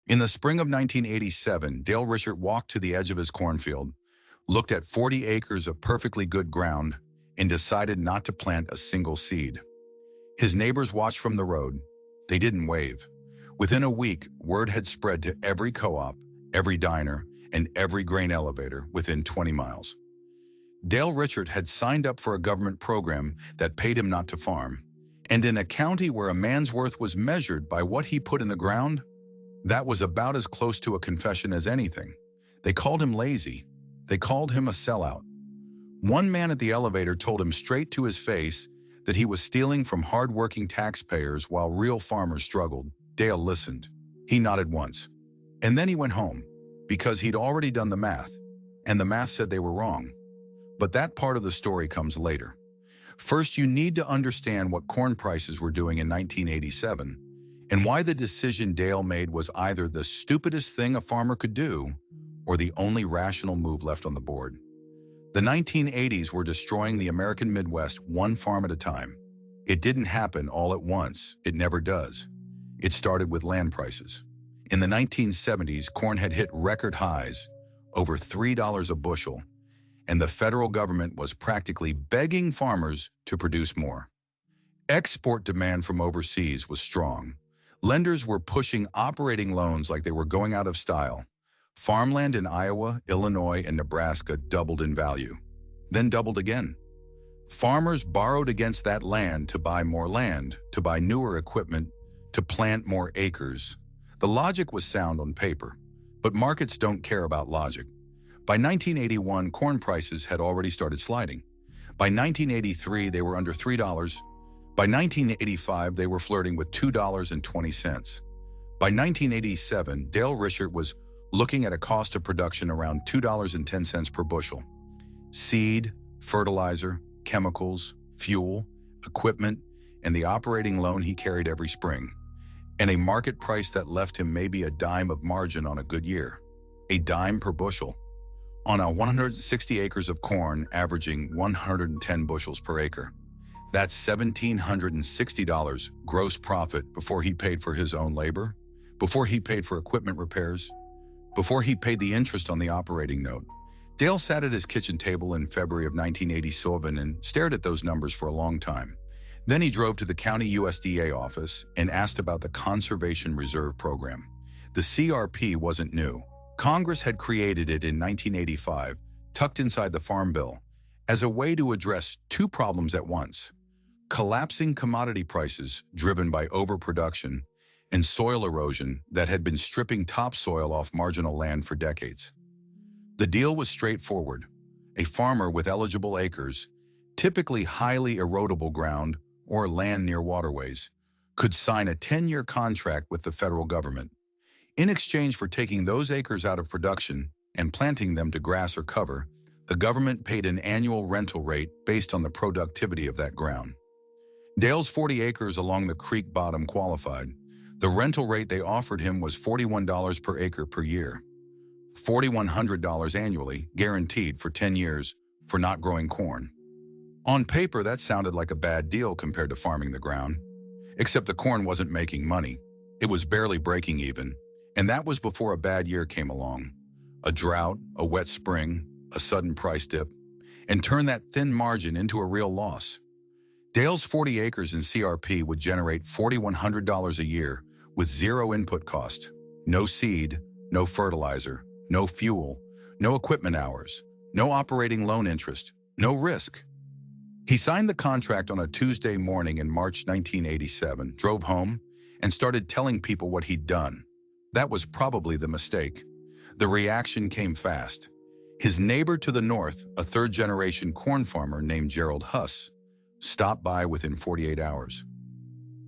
In the spring of 1987, Dale Richard walked to the edge of his cornfield, looked at 40 acres of perfectly good ground, and decided not to plant a single seed. His neighbors watched from the road. They didn't wave. Within a week, word had spread to every co-op, every diner, and every grain elevator within 20 miles. Dale Richard had signed up for a government program that paid him not to farm. And in a county where a man's worth was measured by what he put in the ground, that was about as close to a confession as anything. They called him lazy. They called him a sellout. One man at the elevator told him straight to his face that he was stealing from hard-working taxpayers while real farmers struggled. Dale listened. He nodded once. And then he went home, because he'd already done the math, and the math said they were wrong. But that part of the story comes later. First, you need to understand what corn prices were doing in 1987, and why the decision Dale made was either the stupidest thing a farmer could do, or the only rational move left on the board. The 1980s were destroying the American Midwest one farm at a time. It didn't happen all at once. It never does. It started with land prices. In the 1970s, corn had hit record highs, over $3 a bushel, and the federal government was practically begging farmers to produce more. Export demand from overseas was strong. Lenders were pushing operating loans like they were going out of style. Farmland in Iowa, Illinois, and Nebraska doubled in value, then doubled again. Farmers borrowed against that land to buy more land, to buy newer equipment, to plant more acres. The logic was sound on paper, but markets don't care about logic. By 1981, corn prices had already started sliding. By 1983, they were under $3. By 1985, they were flirting with $2.20. By 1987, Dale Richard was looking at a cost of production around $2.10 per bushel. Seed, fertilizer, chemicals, fuel, equipment, and the operating loan he carried every spring. And a market price that left him maybe a dime of margin on a good year. A dime per bushel. On a 160 acres of corn averaging 110 bushels per acre. That's $1,760 gross profit before he paid for his own labor, before he paid for equipment repairs, before he paid the interest on the operating note. Dale sat at his kitchen table in February of 1987 and stared at those numbers for a long time. Then he drove to the county USDA office and asked about the Conservation Reserve Program. The CRP wasn't new. Congress had created it in 1985, tucked inside the Farm Bill, as a way to address two problems at once: collapsing commodity prices driven by overproduction and soil erosion that had been stripping topsoil off marginal land for decades. The deal was straightforward. A farmer with eligible acres, typically highly erodible ground or land near waterways, could sign a 10-year contract with the federal government. In exchange for taking those acres out of production and planting them to grass or cover, the government paid an annual rental rate based on the productivity of that ground. Dale's 40 acres along the creek bottom qualified. The rental rate they offered him was $41 per acre per year. $4,100 annually, guaranteed for 10 years, for not growing corn. On paper, that sounded like a bad deal compared to farming the ground. Except the corn wasn't making money. It was barely breaking even. And that was before a bad year came along. A drought, a wet spring, a sudden price dip, and turned that thin margin into a real loss. Dale's 40 acres in CRP would generate $4,100 a year with zero input cost. No seed, no fertilizer, no fuel, no equipment hours, no operating loan interest, no risk. He signed the contract on a Tuesday morning in March 1987, drove home, and started telling people what he'd done. That was probably the mistake. The reaction came fast. His neighbor to the north, a third-generation corn farmer named Gerald Huss, stopped by within 48 hours.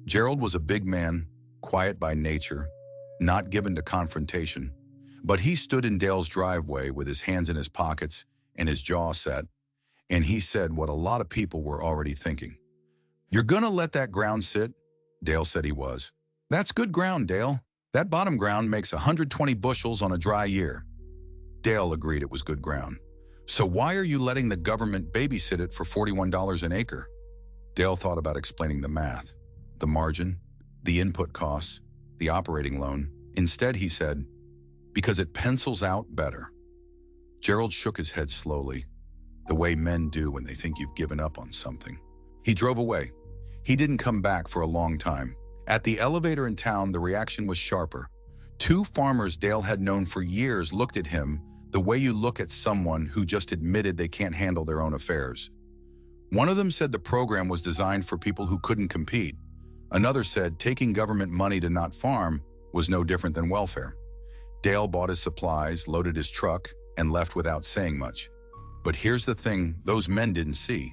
Gerald was a big man, quiet by nature, not given to confrontation, but he stood in Dale's driveway with his hands in his pockets and his jaw set, and he said what a lot of people were already thinking. "You're gonna let that ground sit?" Dale said he was. "That's good ground, Dale. That bottom ground makes 120 bushels on a dry year." Dale agreed it was good ground. "So why are you letting the government babysit it for $41 an acre?" Dale thought about explaining the math, the margin, the input costs, the operating loan. Instead, he said, because it pencils out better. Gerald shook his head slowly, the way men do when they think you've given up on something. He drove away. He didn't come back for a long time. At the elevator in town, the reaction was sharper. Two farmers Dale had known for years looked at him the way you look at someone who just admitted they can't handle their own affairs. One of them said the program was designed for people who couldn't compete. Another said taking government money to not farm was no different than welfare. Dale bought his supplies, loaded his truck, and left without saying much. But here's the thing those men didn't see.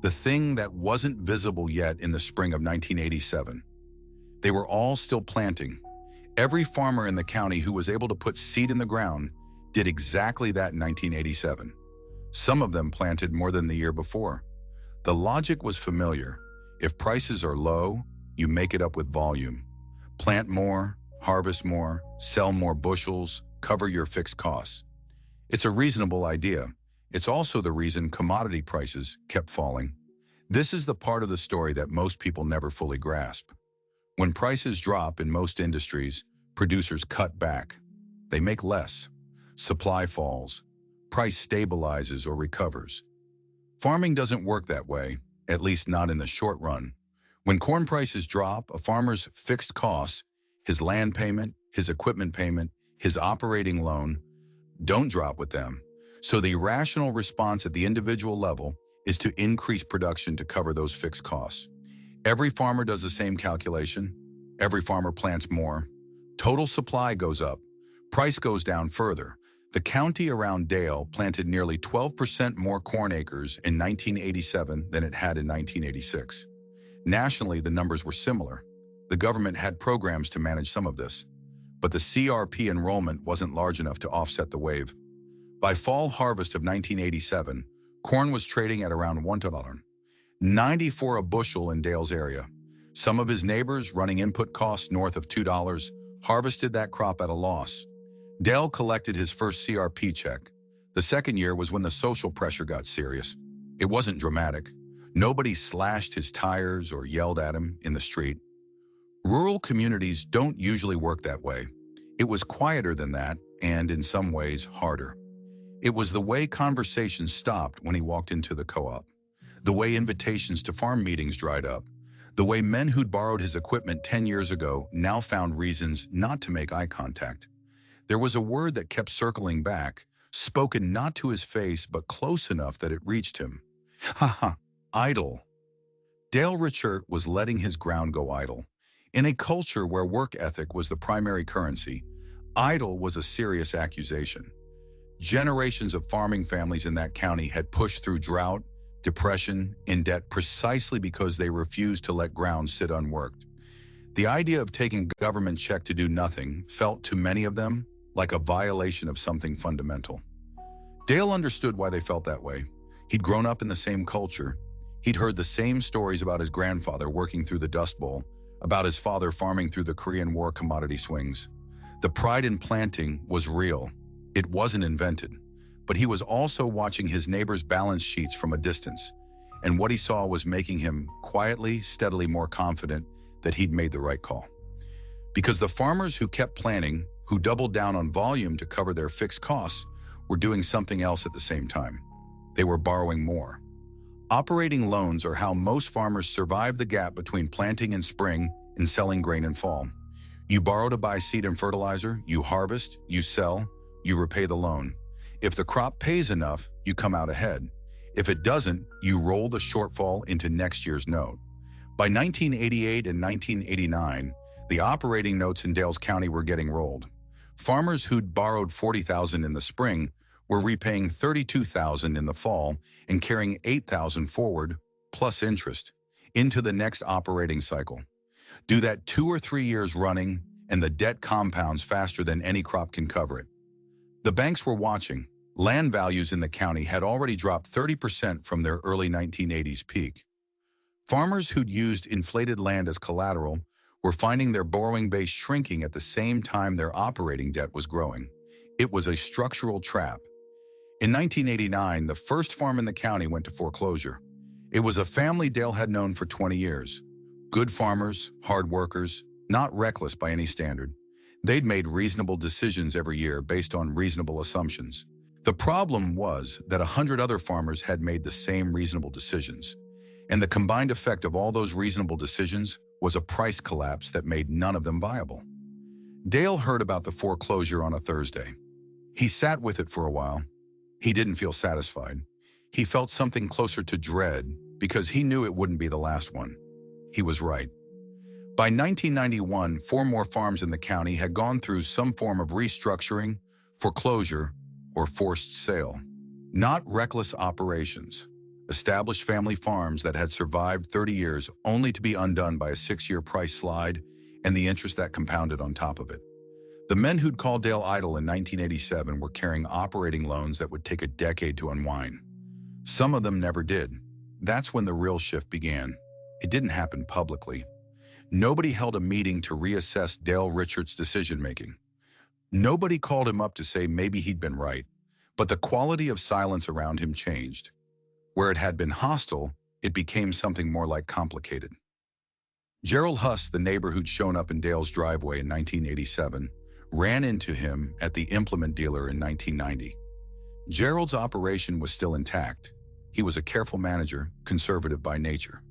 The thing that wasn't visible yet in the spring of 1987. They were all still planting. Every farmer in the county who was able to put seed in the ground did exactly that in 1987. Some of them planted more than the year before. The logic was familiar. If prices are low, you make it up with volume. Plant more, harvest more, sell more bushels, cover your fixed costs. It's a reasonable idea. It's also the reason commodity prices kept falling. This is the part of the story that most people never fully grasp. When prices drop in most industries, producers cut back. They make less. Supply falls. Price stabilizes or recovers. Farming doesn't work that way, at least not in the short run. When corn prices drop, a farmer's fixed costs, his land payment, his equipment payment, his operating loan, don't drop with them. So the rational response at the individual level is to increase production to cover those fixed costs. Every farmer does the same calculation. Every farmer plants more. Total supply goes up. Price goes down further. The county around Dale planted nearly 12% more corn acres in 1987 than it had in 1986. Nationally, the numbers were similar. The government had programs to manage some of this, but the CRP enrollment wasn't large enough to offset the wave. By fall harvest of 1987, corn was trading at around $1.90 a bushel in Dale's area. Some of his neighbors, running input costs north of $2, harvested that crop at a loss. Dale collected his first CRP check. The second year was when the social pressure got serious. It wasn't dramatic. Nobody slashed his tires or yelled at him in the street. Rural communities don't usually work that way. It was quieter than that, and in some ways, harder. It was the way conversations stopped when he walked into the co-op, the way invitations to farm meetings dried up, the way men who'd borrowed his equipment 10 years ago now found reasons not to make eye contact. There was a word that kept circling back, spoken not to his face but close enough that it reached him. Ha, idle. Dale Richert was letting his ground go idle. In a culture where work ethic was the primary currency, idle was a serious accusation. Generations of farming families in that county had pushed through drought, depression, and debt precisely because they refused to let ground sit unworked. The idea of taking a government check to do nothing felt to many of them like a violation of something fundamental. Dale understood why they felt that way. He'd grown up in the same culture. He'd heard the same stories about his grandfather working through the Dust Bowl, about his father farming through the Korean War commodity swings. The pride in planting was real. It wasn't invented. But he was also watching his neighbor's balance sheets from a distance, and what he saw was making him quietly, steadily more confident that he'd made the right call. Because the farmers who kept planting, who doubled down on volume to cover their fixed costs, were doing something else at the same time. They were borrowing more. Operating loans are how most farmers survive the gap between planting in spring and selling grain in fall. You borrow to buy seed and fertilizer, you harvest, you sell, you repay the loan. If the crop pays enough, you come out ahead. If it doesn't, you roll the shortfall into next year's note. By 1988 and 1989, the operating notes in Dales County were getting rolled. Farmers who'd borrowed $40,000 in the spring were repaying $32,000 in the fall and carrying $8,000 forward, plus interest, into the next operating cycle. Do that 2 or 3 years running, and the debt compounds faster than any crop can cover it. The banks were watching. Land values in the county had already dropped 30% from their early 1980s peak. Farmers who'd used inflated land as collateral were finding their borrowing base shrinking at the same time their operating debt was growing. It was a structural trap. In 1989, the first farm in the county went to foreclosure. It was a family Dale had known for 20 years. Good farmers, hard workers, not reckless by any standard. They'd made reasonable decisions every year based on reasonable assumptions. The problem was that 100 other farmers had made the same reasonable decisions, and the combined effect of all those reasonable decisions was a price collapse that made none of them viable. Dale heard about the foreclosure on a Thursday. He sat with it for a while. He didn't feel satisfied. He felt something closer to dread because he knew it wouldn't be the last one. He was right. By 1991, 4 more farms in the county had gone through some form of restructuring, foreclosure, or forced sale. Not reckless operations. Established family farms that had survived 30 years only to be undone by a 6-year price slide and the interest that compounded on top of it. The men who'd called Dale idle in 1987 were carrying operating loans that would take a decade to unwind. Some of them never did. That's when the real shift began. It didn't happen publicly. Nobody held a meeting to reassess Dale Richards' decision-making. Nobody called him up to say maybe he'd been right, but the quality of silence around him changed. Where it had been hostile, it became something more like complicated. Gerald Huss, the neighbor who'd shown up in Dale's driveway in 1987, ran into him at the implement dealer in 1990. Gerald's operation was still intact. He was a careful manager, conservative by nature.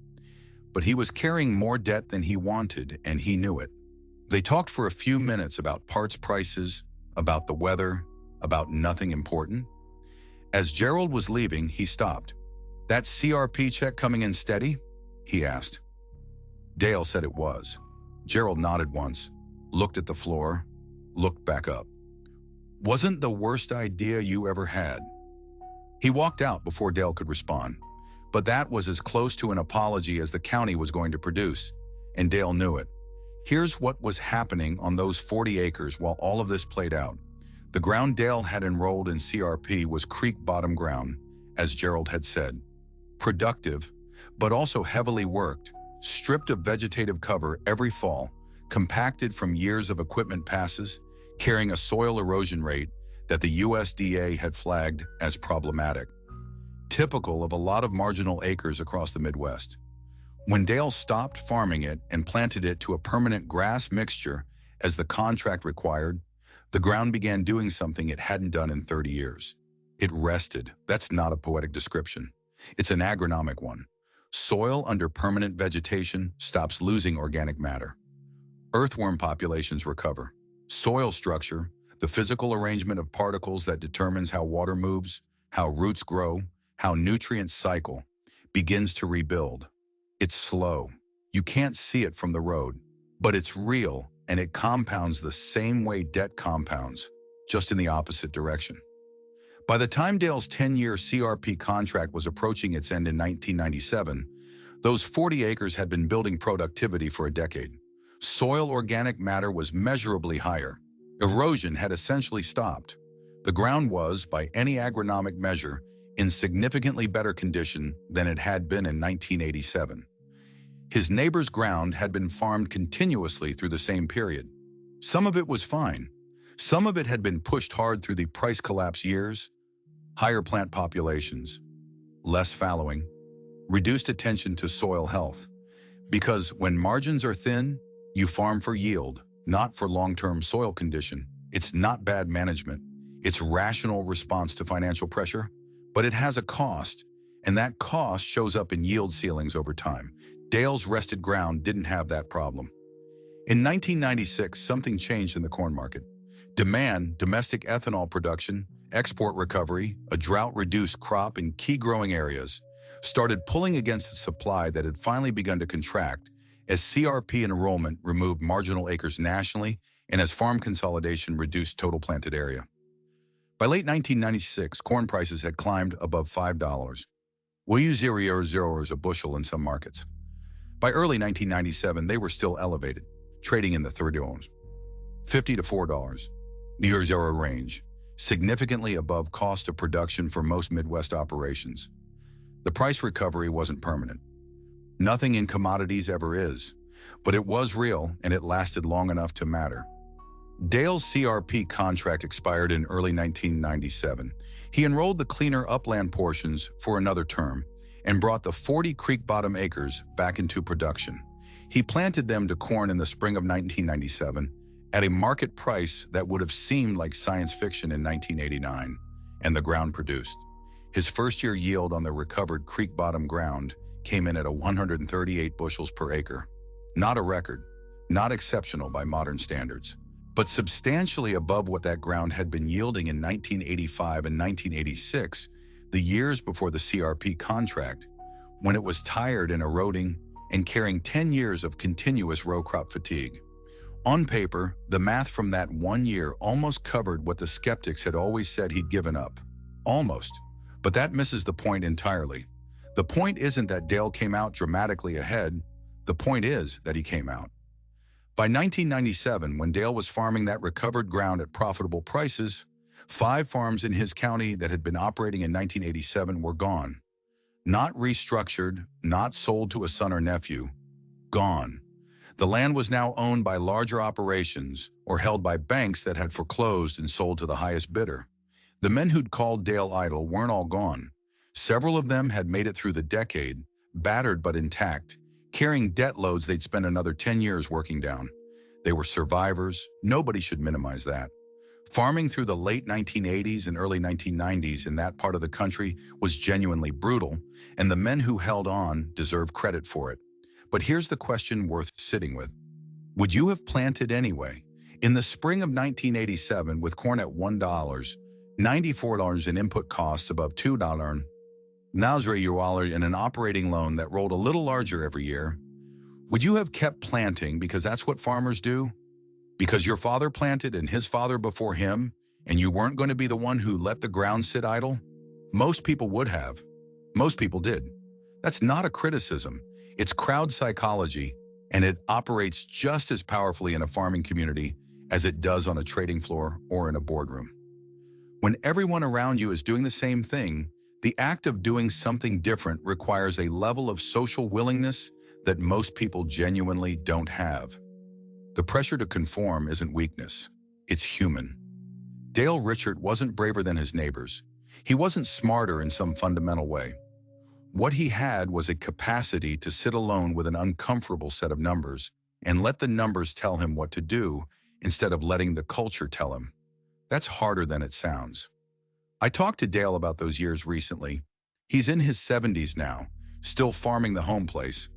But he was carrying more debt than he wanted, and he knew it. They talked for a few minutes about parts prices, about the weather, about nothing important. As Gerald was leaving, he stopped. "That CRP check coming in steady?" he asked. Dale said it was. Gerald nodded once, looked at the floor, looked back up. "Wasn't the worst idea you ever had." He walked out before Dale could respond. But that was as close to an apology as the county was going to produce, and Dale knew it. Here's what was happening on those 40 acres while all of this played out. The ground Dale had enrolled in CRP was creek bottom ground, as Gerald had said. Productive, but also heavily worked, stripped of vegetative cover every fall, compacted from years of equipment passes, carrying a soil erosion rate that the USDA had flagged as problematic. Typical of a lot of marginal acres across the Midwest. When Dale stopped farming it and planted it to a permanent grass mixture as the contract required, the ground began doing something it hadn't done in 30 years. It rested. That's not a poetic description. It's an agronomic one. Soil under permanent vegetation stops losing organic matter. Earthworm populations recover. Soil structure, the physical arrangement of particles that determines how water moves, how roots grow, how nutrients cycle, begins to rebuild. It's slow. You can't see it from the road, but it's real, and it compounds the same way debt compounds, just in the opposite direction. By the time Dale's 10-year CRP contract was approaching its end in 1997, those 40 acres had been building productivity for a decade. Soil organic matter was measurably higher. Erosion had essentially stopped. The ground was, by any agronomic measure, in significantly better condition than it had been in 1987. His neighbor's ground had been farmed continuously through the same period. Some of it was fine. Some of it had been pushed hard through the price collapse years, higher plant populations, less fallowing, reduced attention to soil health. Because when margins are thin, you farm for yield, not for long-term soil condition. It's not bad management. It's rational response to financial pressure. But it has a cost, and that cost shows up in yield ceilings over time. Dale's rested ground didn't have that problem. In 1996, something changed in the corn market. Demand, domestic ethanol production, export recovery, a drought-reduced crop in key growing areas, started pulling against a supply that had finally begun to contract as CRP enrollment removed marginal acres nationally and as farm consolidation reduced total planted area. By late 1996, corn prices had climbed above $5. We use $0.00 a bushel in some markets. By early 1997, they were still elevated, trading in the $3, $50 to $4, near-zero range, significantly above cost of production for most Midwest operations. The price recovery wasn't permanent. Nothing in commodities ever is, but it was real and it lasted long enough to matter. Dale's CRP contract expired in early 1997. He enrolled the cleaner upland portions for another term and brought the 40 creek bottom acres back into production. He planted them to corn in the spring of 1997, at a market price that would have seemed like science fiction in 1989, and the ground produced. His first-year yield on the recovered creek-bottom ground came in at 138 bushels per acre. Not a record, not exceptional by modern standards, but substantially above what that ground had been yielding in 1985 and 1986, the years before the CRP contract, when it was tired and eroding and carrying 10 years of continuous row crop fatigue. On paper, the math from that 1 year almost covered what the skeptics had always said he'd given up. Almost. But that misses the point entirely. The point isn't that Dale came out dramatically ahead. The point is that he came out. By 1997, when Dale was farming that recovered ground at profitable prices, 5 farms in his county that had been operating in 1987 were gone. Not restructured, not sold to a son or nephew. Gone. The land was now owned by larger operations or held by banks that had foreclosed and sold to the highest bidder. The men who'd called Dale idle weren't all gone. Several of them had made it through the decade, battered but intact, carrying debt loads they'd spent another 10 years working down. They were survivors. Nobody should minimize that. Farming through the late 1980s and early 1990s in that part of the country was genuinely brutal, and the men who held on deserve credit for it. But here's the question worth sitting with. Would you have planted anyway? In the spring of 1987, with corn at $1, $94 in input costs above $2, $9 in an operating loan that rolled a little larger every year, would you have kept planting because that's what farmers do? Because your father planted and his father before him, and you weren't going to be the one who let the ground sit idle? Most people would have. Most people did. That's not a criticism. It's crowd psychology, and it operates just as powerfully in a farming community as it does on a trading floor or in a boardroom. When everyone around you is doing the same thing, the act of doing something different requires a level of social willingness that most people genuinely don't have. The pressure to conform isn't weakness, it's human. Dale Richert wasn't braver than his neighbors. He wasn't smarter in some fundamental way. What he had was a capacity to sit alone with an uncomfortable set of numbers and let the numbers tell him what to do instead of letting the culture tell him. That's harder than it sounds. I talked to Dale about those years recently. He's in his 70s now, still farming the home place,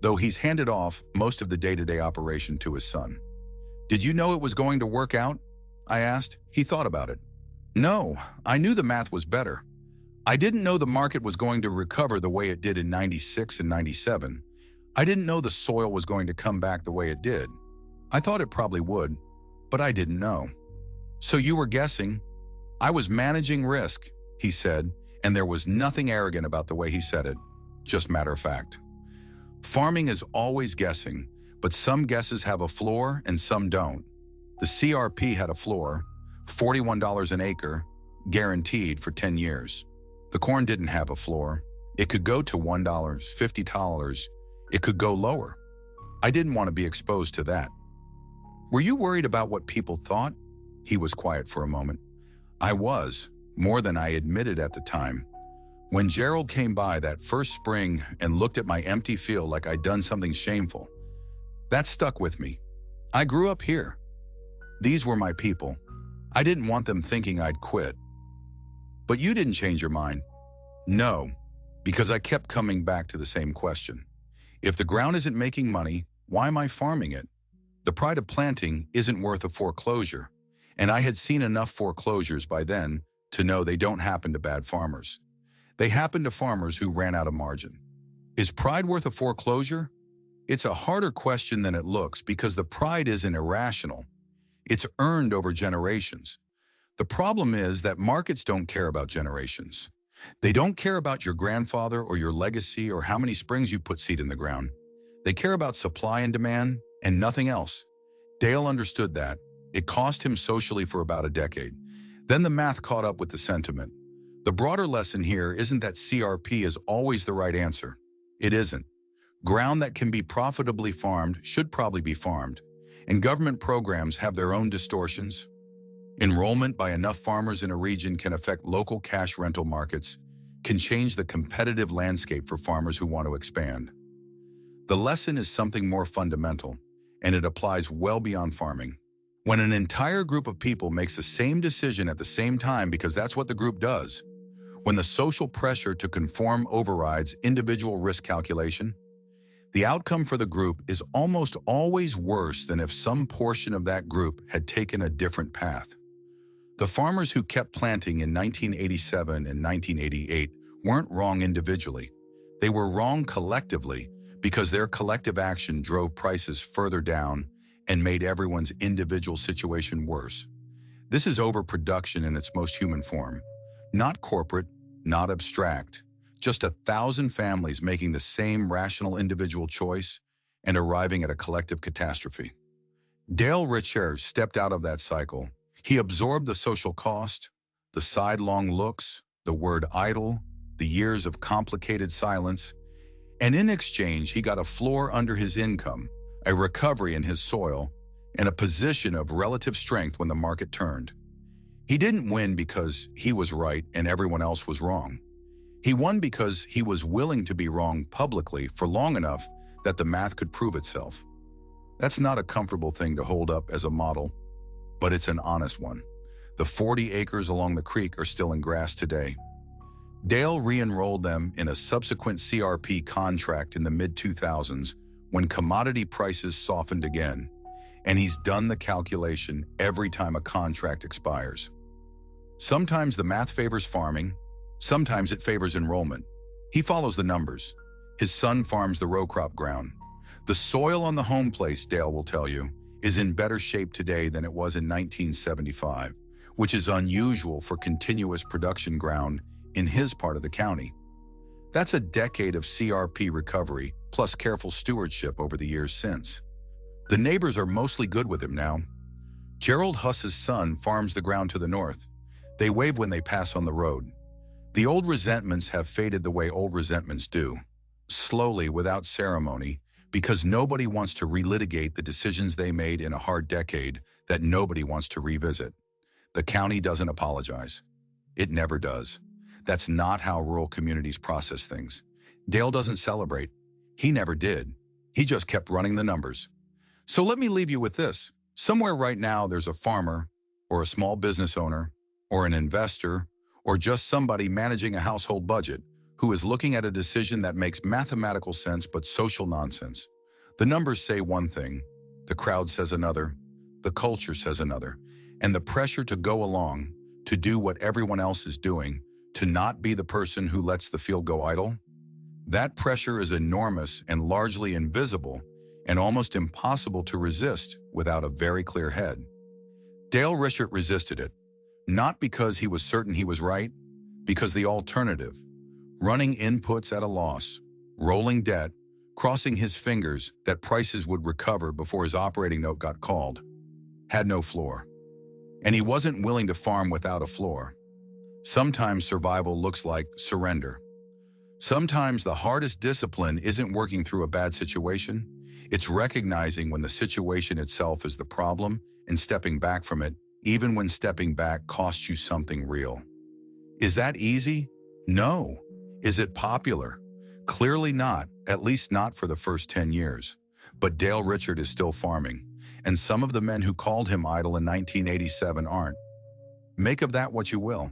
though he's handed off most of the day-to-day operation to his son. Did you know it was going to work out? I asked. He thought about it. No, I knew the math was better. I didn't know the market was going to recover the way it did in 96 and 97. I didn't know the soil was going to come back the way it did. I thought it probably would, but I didn't know. So you were guessing? I was managing risk, he said, and there was nothing arrogant about the way he said it, just matter of fact. Farming is always guessing, but some guesses have a floor and some don't. The CRP had a floor, $41 an acre, guaranteed for 10 years. The corn didn't have a floor. It could go to $1, $50. It could go lower. I didn't want to be exposed to that. Were you worried about what people thought? He was quiet for a moment. I was, more than I admitted at the time. When Gerald came by that first spring and looked at my empty field like I'd done something shameful, that stuck with me. I grew up here. These were my people. I didn't want them thinking I'd quit. But you didn't change your mind. No, because I kept coming back to the same question. If the ground isn't making money, why am I farming it? The pride of planting isn't worth a foreclosure, and I had seen enough foreclosures by then to know they don't happen to bad farmers. They happen to farmers who ran out of margin. Is pride worth a foreclosure? It's a harder question than it looks because the pride isn't irrational. It's earned over generations. The problem is that markets don't care about generations. They don't care about your grandfather or your legacy or how many springs you put seed in the ground. They care about supply and demand and nothing else. Dale understood that. It cost him socially for about a decade. Then the math caught up with the sentiment. The broader lesson here isn't that CRP is always the right answer. It isn't. Ground that can be profitably farmed should probably be farmed, and government programs have their own distortions. Enrollment by enough farmers in a region can affect local cash rental markets, can change the competitive landscape for farmers who want to expand. The lesson is something more fundamental, and it applies well beyond farming. When an entire group of people makes the same decision at the same time because that's what the group does, when the social pressure to conform overrides individual risk calculation, the outcome for the group is almost always worse than if some portion of that group had taken a different path. The farmers who kept planting in 1987 and 1988 weren't wrong individually. They were wrong collectively because their collective action drove prices further down and made everyone's individual situation worse. This is overproduction in its most human form. Not corporate, not abstract, just 1,000 families making the same rational individual choice and arriving at a collective catastrophe. Dale Richard stepped out of that cycle. He absorbed the social cost, the sidelong looks, the word idle, the years of complicated silence, and in exchange he got a floor under his income, a recovery in his soil, and a position of relative strength when the market turned. He didn't win because he was right and everyone else was wrong. He won because he was willing to be wrong publicly for long enough that the math could prove itself. That's not a comfortable thing to hold up as a model, but it's an honest one. The 40 acres along the creek are still in grass today. Dale re-enrolled them in a subsequent CRP contract in the mid-2000s when commodity prices softened again, and he's done the calculation every time a contract expires. Sometimes the math favors farming, sometimes it favors enrollment. He follows the numbers. His son farms the row crop ground. The soil on the home place, Dale will tell you, is in better shape today than it was in 1975, which is unusual for continuous production ground in his part of the county. That's a decade of CRP recovery, plus careful stewardship over the years since. The neighbors are mostly good with him now. Gerald Huss's son farms the ground to the north. They wave when they pass on the road. The old resentments have faded the way old resentments do, slowly, without ceremony, because nobody wants to relitigate the decisions they made in a hard decade that nobody wants to revisit. The county doesn't apologize. It never does. That's not how rural communities process things. Dale doesn't celebrate. He never did. He just kept running the numbers. So let me leave you with this. Somewhere right now there's a farmer, or a small business owner, or an investor, or just somebody managing a household budget who is looking at a decision that makes mathematical sense but social nonsense. The numbers say one thing, the crowd says another, the culture says another, and the pressure to go along, to do what everyone else is doing, to not be the person who lets the field go idle, that pressure is enormous and largely invisible and almost impossible to resist without a very clear head. Dale Richard resisted it, not because he was certain he was right, because the alternative, running inputs at a loss, rolling debt, crossing his fingers that prices would recover before his operating note got called, had no floor. And he wasn't willing to farm without a floor. Sometimes survival looks like surrender. Sometimes the hardest discipline isn't working through a bad situation. It's recognizing when the situation itself is the problem and stepping back from it, even when stepping back costs you something real. Is that easy? No. Is it popular? Clearly not, at least not for the first 10 years. But Dale Richard is still farming, and some of the men who called him idle in 1987 aren't. Make of that what you will.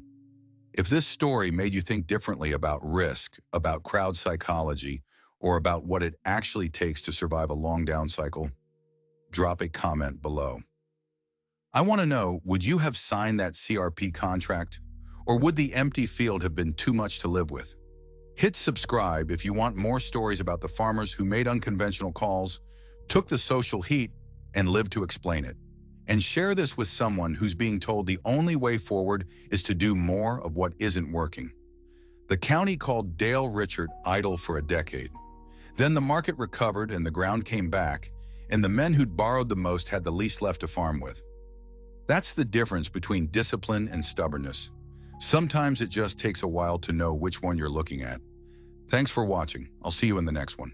If this story made you think differently about risk, about crowd psychology, or about what it actually takes to survive a long down cycle, drop a comment below. I want to know, would you have signed that CRP contract? Or would the empty field have been too much to live with? Hit subscribe if you want more stories about the farmers who made unconventional calls, took the social heat, and lived to explain it. And share this with someone who's being told the only way forward is to do more of what isn't working. The county called Dale Richard idle for a decade. Then the market recovered and the ground came back, and the men who'd borrowed the most had the least left to farm with. That's the difference between discipline and stubbornness. Sometimes it just takes a while to know which one you're looking at. Thanks for watching. I'll see you in the next one.